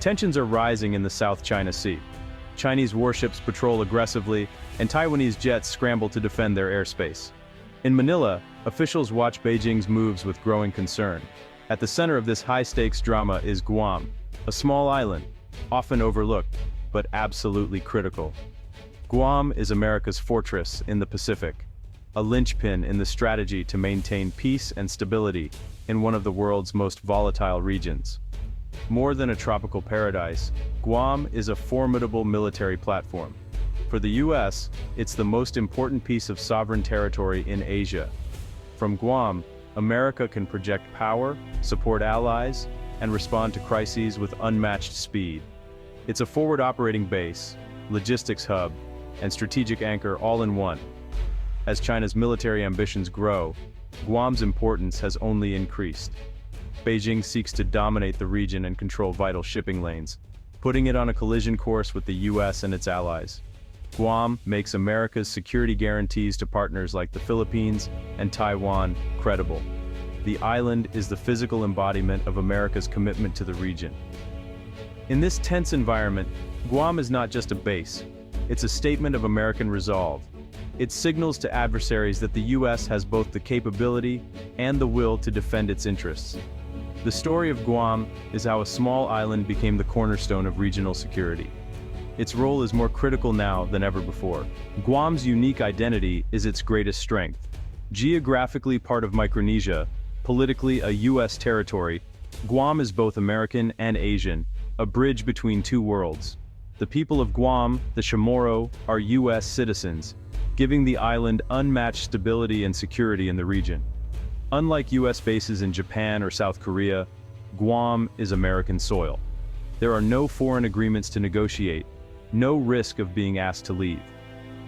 Tensions are rising in the South China Sea. Chinese warships patrol aggressively, and Taiwanese jets scramble to defend their airspace. In Manila, officials watch Beijing's moves with growing concern. At the center of this high-stakes drama is Guam, a small island, often overlooked, but absolutely critical. Guam is America's fortress in the Pacific, a linchpin in the strategy to maintain peace and stability in one of the world's most volatile regions. More than a tropical paradise, Guam is a formidable military platform. For the US, it's the most important piece of sovereign territory in Asia. From Guam, America can project power, support allies, and respond to crises with unmatched speed. It's a forward operating base, logistics hub, and strategic anchor all in one. As China's military ambitions grow, Guam's importance has only increased. Beijing seeks to dominate the region and control vital shipping lanes, putting it on a collision course with the US and its allies. Guam makes America's security guarantees to partners like the Philippines and Taiwan credible. The island is the physical embodiment of America's commitment to the region. In this tense environment, Guam is not just a base. It's a statement of American resolve. It signals to adversaries that the US has both the capability and the will to defend its interests. The story of Guam is how a small island became the cornerstone of regional security. Its role is more critical now than ever before. Guam's unique identity is its greatest strength. Geographically part of Micronesia, politically a US territory, Guam is both American and Asian, a bridge between two worlds. The people of Guam, the Chamorro, are US citizens, giving the island unmatched stability and security in the region. Unlike US bases in Japan or South Korea, Guam is American soil. There are no foreign agreements to negotiate, no risk of being asked to leave.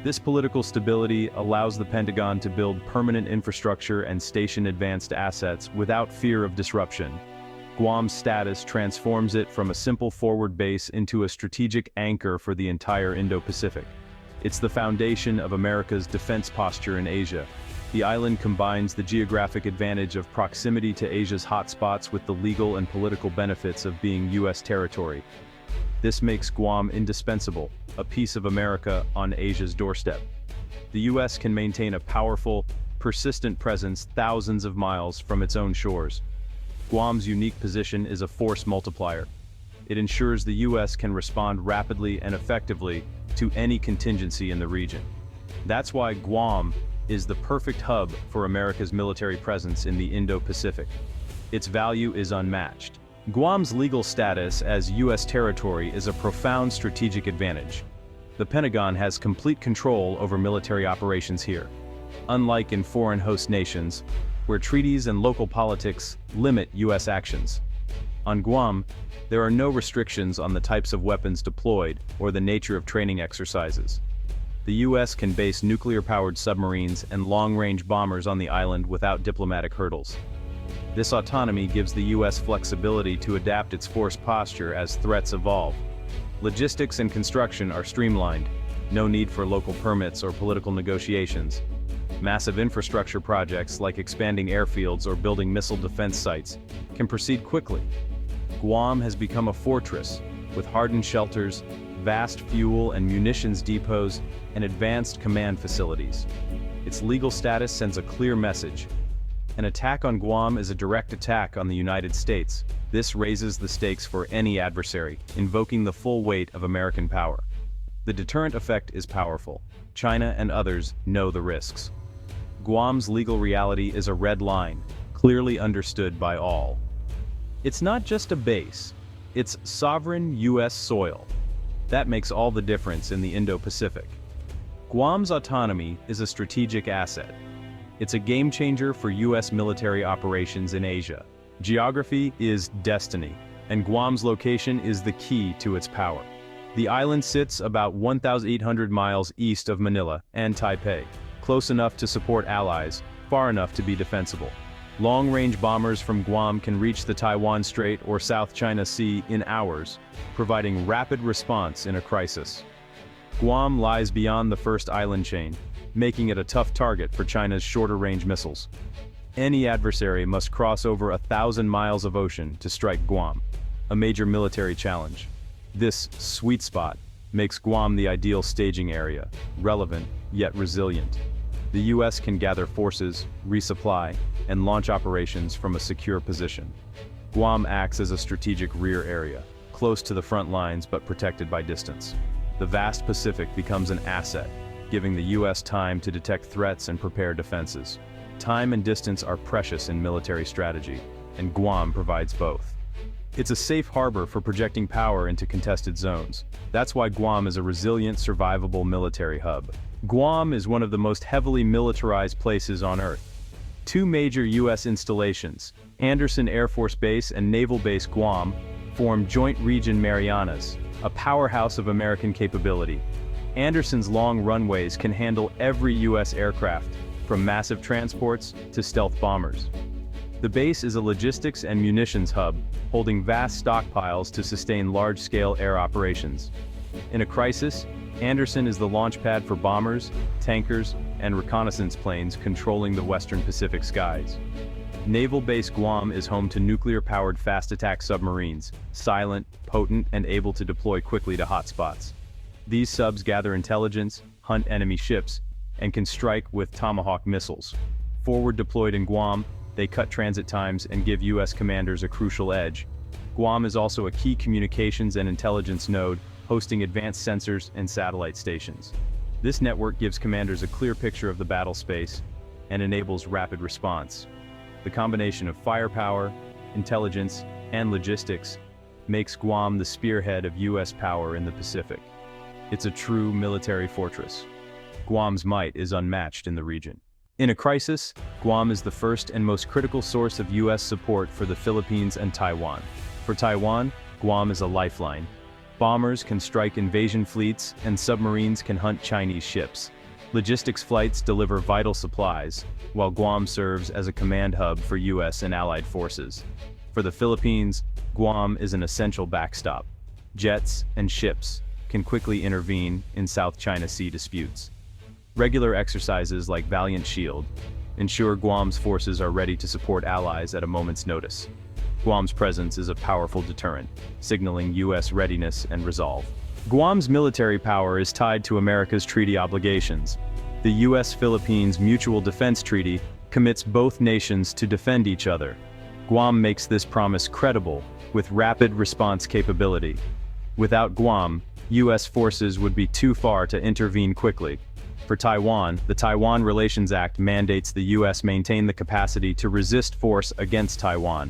This political stability allows the Pentagon to build permanent infrastructure and station advanced assets without fear of disruption. Guam's status transforms it from a simple forward base into a strategic anchor for the entire Indo-Pacific. It's the foundation of America's defense posture in Asia. The island combines the geographic advantage of proximity to Asia's hotspots with the legal and political benefits of being US territory. This makes Guam indispensable, a piece of America on Asia's doorstep. The US can maintain a powerful, persistent presence thousands of miles from its own shores. Guam's unique position is a force multiplier. It ensures the US can respond rapidly and effectively to any contingency in the region. That's why Guam is the perfect hub for America's military presence in the Indo-Pacific. Its value is unmatched. Guam's legal status as US territory is a profound strategic advantage. The Pentagon has complete control over military operations here, unlike in foreign host nations, where treaties and local politics limit US actions. On Guam, there are no restrictions on the types of weapons deployed or the nature of training exercises. The US can base nuclear-powered submarines and long-range bombers on the island without diplomatic hurdles. This autonomy gives the US flexibility to adapt its force posture as threats evolve. Logistics and construction are streamlined, no need for local permits or political negotiations. Massive infrastructure projects like expanding airfields or building missile defense sites can proceed quickly. Guam has become a fortress, with hardened shelters, vast fuel and munitions depots, and advanced command facilities. Its legal status sends a clear message. An attack on Guam is a direct attack on the United States. This raises the stakes for any adversary, invoking the full weight of American power. The deterrent effect is powerful. China and others know the risks. Guam's legal reality is a red line, clearly understood by all. It's not just a base, it's sovereign US soil. That makes all the difference in the Indo-Pacific. Guam's autonomy is a strategic asset. It's a game changer for US military operations in Asia. Geography is destiny, and Guam's location is the key to its power. The island sits about 1,800 miles east of Manila and Taipei, close enough to support allies, far enough to be defensible. Long-range bombers from Guam can reach the Taiwan Strait or South China Sea in hours, providing rapid response in a crisis. Guam lies beyond the first island chain, making it a tough target for China's shorter-range missiles. Any adversary must cross over 1,000 miles of ocean to strike Guam. a major military challenge. This sweet spot makes Guam the ideal staging area, relevant yet resilient. The U.S. can gather forces, resupply, and launch operations from a secure position. Guam acts as a strategic rear area, close to the front lines but protected by distance. The vast Pacific becomes an asset, giving the U.S. time to detect threats and prepare defenses. Time and distance are precious in military strategy, and Guam provides both. It's a safe harbor for projecting power into contested zones. That's why Guam is a resilient, survivable military hub. Guam is one of the most heavily militarized places on Earth. Two major U.S. installations, Andersen Air Force Base and Naval Base Guam, form Joint Region Marianas, a powerhouse of American capability. Andersen's long runways can handle every U.S. aircraft, from massive transports to stealth bombers. The base is a logistics and munitions hub, holding vast stockpiles to sustain large-scale air operations. In a crisis, Andersen is the launch pad for bombers, tankers, and reconnaissance planes controlling the western Pacific skies. Naval Base Guam is home to nuclear-powered fast-attack submarines, silent, potent, and able to deploy quickly to hotspots. These subs gather intelligence, hunt enemy ships, and can strike with Tomahawk missiles. Forward deployed in Guam, they cut transit times and give U.S. commanders a crucial edge. Guam is also a key communications and intelligence node, hosting advanced sensors and satellite stations. This network gives commanders a clear picture of the battle space and enables rapid response. The combination of firepower, intelligence, and logistics makes Guam the spearhead of U.S. power in the Pacific. It's a true military fortress. Guam's might is unmatched in the region. In a crisis, Guam is the first and most critical source of U.S. support for the Philippines and Taiwan. For Taiwan, Guam is a lifeline. Bombers can strike invasion fleets and submarines can hunt Chinese ships. Logistics flights deliver vital supplies, while Guam serves as a command hub for U.S. and allied forces. For the Philippines, Guam is an essential backstop. Jets and ships can quickly intervene in South China Sea disputes. Regular exercises like Valiant Shield ensure Guam's forces are ready to support allies at a moment's notice. Guam's presence is a powerful deterrent, signaling U.S. readiness and resolve. Guam's military power is tied to America's treaty obligations. The U.S.-Philippines Mutual Defense Treaty commits both nations to defend each other. Guam makes this promise credible, with rapid response capability. Without Guam, U.S. forces would be too far to intervene quickly. For Taiwan, the Taiwan Relations Act mandates the U.S. maintain the capacity to resist force against Taiwan.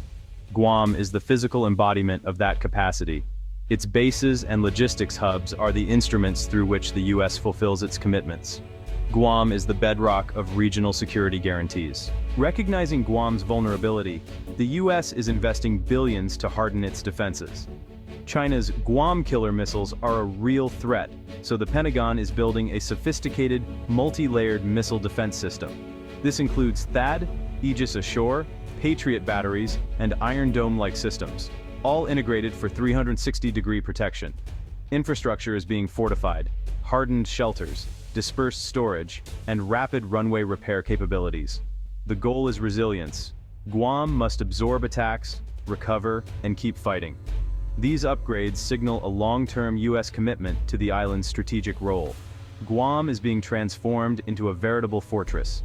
Guam is the physical embodiment of that capacity. Its bases and logistics hubs are the instruments through which the U.S. fulfills its commitments. Guam is the bedrock of regional security guarantees. Recognizing Guam's vulnerability, the U.S. is investing billions to harden its defenses. China's Guam killer missiles are a real threat, so the Pentagon is building a sophisticated, multi-layered missile defense system. This includes THAAD, Aegis Ashore, Patriot batteries, and Iron Dome-like systems, all integrated for 360-degree protection. Infrastructure is being fortified, hardened shelters, dispersed storage, and rapid runway repair capabilities. The goal is resilience. Guam must absorb attacks, recover, and keep fighting. These upgrades signal a long-term U.S. commitment to the island's strategic role. Guam is being transformed into a veritable fortress.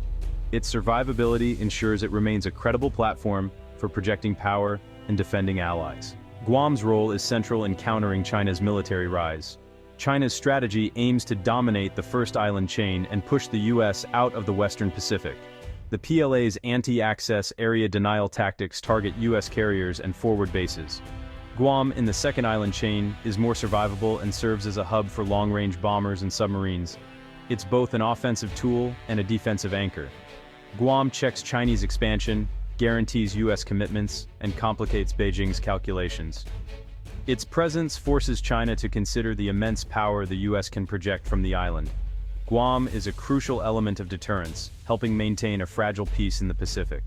Its survivability ensures it remains a credible platform for projecting power and defending allies. Guam's role is central in countering China's military rise. China's strategy aims to dominate the first island chain and push the U.S. out of the Western Pacific. The PLA's anti-access area denial tactics target U.S. carriers and forward bases. Guam, in the second island chain, is more survivable and serves as a hub for long-range bombers and submarines. It's both an offensive tool and a defensive anchor. Guam checks Chinese expansion, guarantees U.S. commitments, and complicates Beijing's calculations. Its presence forces China to consider the immense power the U.S. can project from the island. Guam is a crucial element of deterrence, helping maintain a fragile peace in the Pacific.